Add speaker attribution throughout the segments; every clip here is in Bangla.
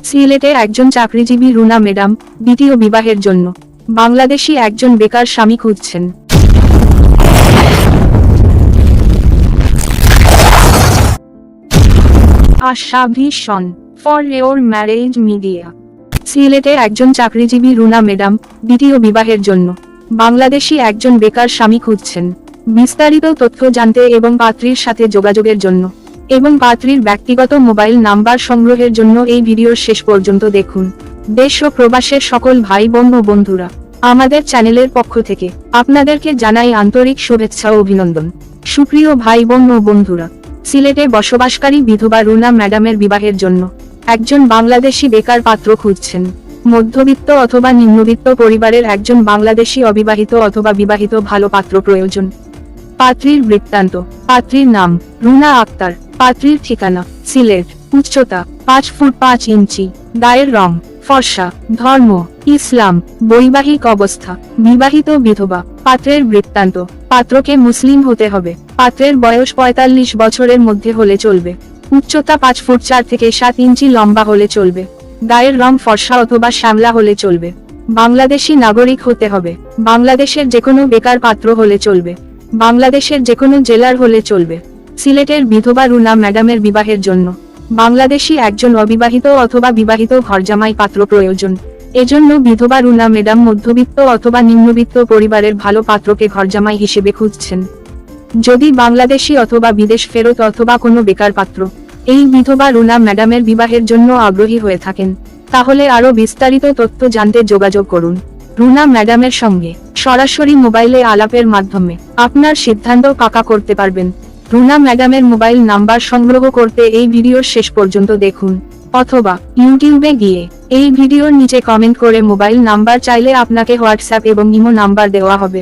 Speaker 1: সিলেটে একজন চাকরিজীবী রুনা ম্যাডাম দ্বিতীয় বিবাহের জন্য বাংলাদেশি একজন বেকার স্বামী খুঁজছেন। Asha vision for your marriage media. সিলেটে একজন চাকরিজীবী রুনা ম্যাডাম দ্বিতীয় বিবাহের জন্য বাংলাদেশি একজন বেকার স্বামী খুঁজছেন। বিস্তারিত তথ্য জানতে এবং পাত্রীর সাথে যোগাযোগের জন্য এবং পাত্রীর ব্যক্তিগত মোবাইল নাম্বার সংগ্রহের জন্য এই ভিডিওর শেষ পর্যন্ত দেখুন। দেশ ও প্রবাসের সকল ভাই বোন ও বন্ধুরা, আমাদের চ্যানেলের পক্ষ থেকে আপনাদেরকে জানাই আন্তরিক শুভেচ্ছা ও অভিনন্দন। সুপ্রিয় ভাই বোন ও বন্ধুরা, সিলেটে বসবাসকারী বিধবা রুনা ম্যাডামের বিবাহের জন্য একজন বাংলাদেশি বেকার পাত্র খুঁজছেন। মধ্যবিত্ত অথবা নিম্নবিত্ত পরিবারের একজন বাংলাদেশি অবিবাহিত অথবা বিবাহিত ভালো পাত্র প্রয়োজন। পাত্রীর বৃত্তান্ত। পাত্রীর নাম রুনা আক্তার। পাত্রীর ঠিকানা সিলেট। উচ্চতা 5 ফুট 5 ইঞ্চি। গায়ের রং ফর্সা। ধর্ম ইসলাম। বৈবাহিক অবস্থা বিবাহিত বিধবা। পাত্রের বৃত্তান্ত। পাত্রকে মুসলিম হতে হবে। পাত্রের বয়স 45 বছরের মধ্যে হলে চলবে। উচ্চতা 5 ফুট 4 থেকে 7 ইঞ্চি লম্বা হলে চলবে। গায়ের রং ফর্সা অথবা শ্যামলা হলে চলবে। বাংলাদেশি নাগরিক হতে হবে। বাংলাদেশের যেকোনো বেকার পাত্র হলে চলবে। বাংলাদেশের যেকোনো জেলার হলে চলবে। সিলেটের বিধবা রুনা ম্যাডামের বিবাহের জন্য বাংলাদেশি একজন অবিবাহিত অথবা বিবাহিত ঘরজামাই পাত্র প্রয়োজন। এজন্য বিধবা রুনা ম্যাডাম মধ্যবিত্ত অথবা নিম্নবিত্ত পরিবারের ভালো পাত্রকে ঘরজামাই হিসেবে খুঁজছেন। যদি বাংলাদেশি অথবা বিদেশ ফেরত অথবা কোনো বেকার পাত্র এই বিধবা রুনা ম্যাডামের বিবাহের জন্য আগ্রহী হয়ে থাকেন, তাহলে আরো বিস্তারিত তথ্য জানতে যোগাযোগ করুন। রুনা ম্যাডামের সঙ্গে সরাসরি মোবাইলে আলাপের মাধ্যমে আপনার সিদ্ধান্ত পাকা করতে পারবেন। রুনা ম্যাডামের মোবাইল নাম্বার সংগ্রহ করতে এই ভিডিওর শেষ পর্যন্ত দেখুন, অথবা ইউটিউবে গিয়ে এই ভিডিওর নিচে কমেন্ট করে মোবাইল নাম্বার চাইলে আপনাকে হোয়াটসঅ্যাপ এবং ইমো নাম্বার দেওয়া হবে,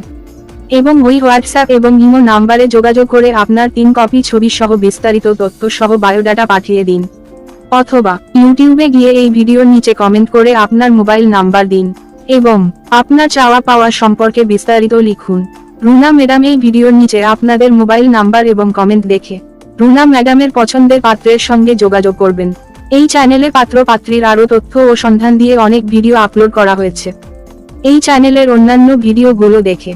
Speaker 1: এবং ওই হোয়াটসঅ্যাপ এবং ইমো নাম্বারে যোগাযোগ করে আপনার 3 কপি ছবি সহ বিস্তারিত তথ্য সহ বায়োডাটা পাঠিয়ে দিন। অথবা ইউটিউবে গিয়ে এই ভিডিওর নিচে কমেন্ট করে আপনার মোবাইল নাম্বার দিন এবং আপনার চাওয়া পাওয়া সম্পর্কে বিস্তারিত লিখুন। রুনা ম্যাডাম এই ভিডিওর নিচে আপনাদের মোবাইল নাম্বার এবং কমেন্ট দেখে রুনা ম্যাডামের পছন্দের পাত্রের সঙ্গে যোগাযোগ করবেন। এই চ্যানেলে পাত্র পাত্রীর আরও তথ্য ও সন্ধান দিয়ে অনেক ভিডিও আপলোড করা হয়েছে। এই চ্যানেলের অন্যান্য ভিডিওগুলো দেখে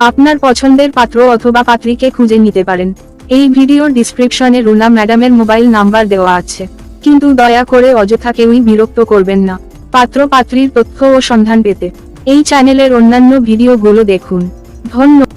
Speaker 1: আপনার পছন্দের পাত্র অথবা পাত্রীকে খুঁজে নিতে পারেন। এই ভিডিওর ডিসক্রিপশনে রুনা ম্যাডামের মোবাইল নাম্বার দেওয়া আছে, কিন্তু দয়া করে অযথা কেউই বিরক্ত করবেন না। পাত্র পাত্রীর তথ্য ও সন্ধান পেতে এই চ্যানেলের অন্যান্য ভিডিওগুলো দেখুন। ধন্যবাদ।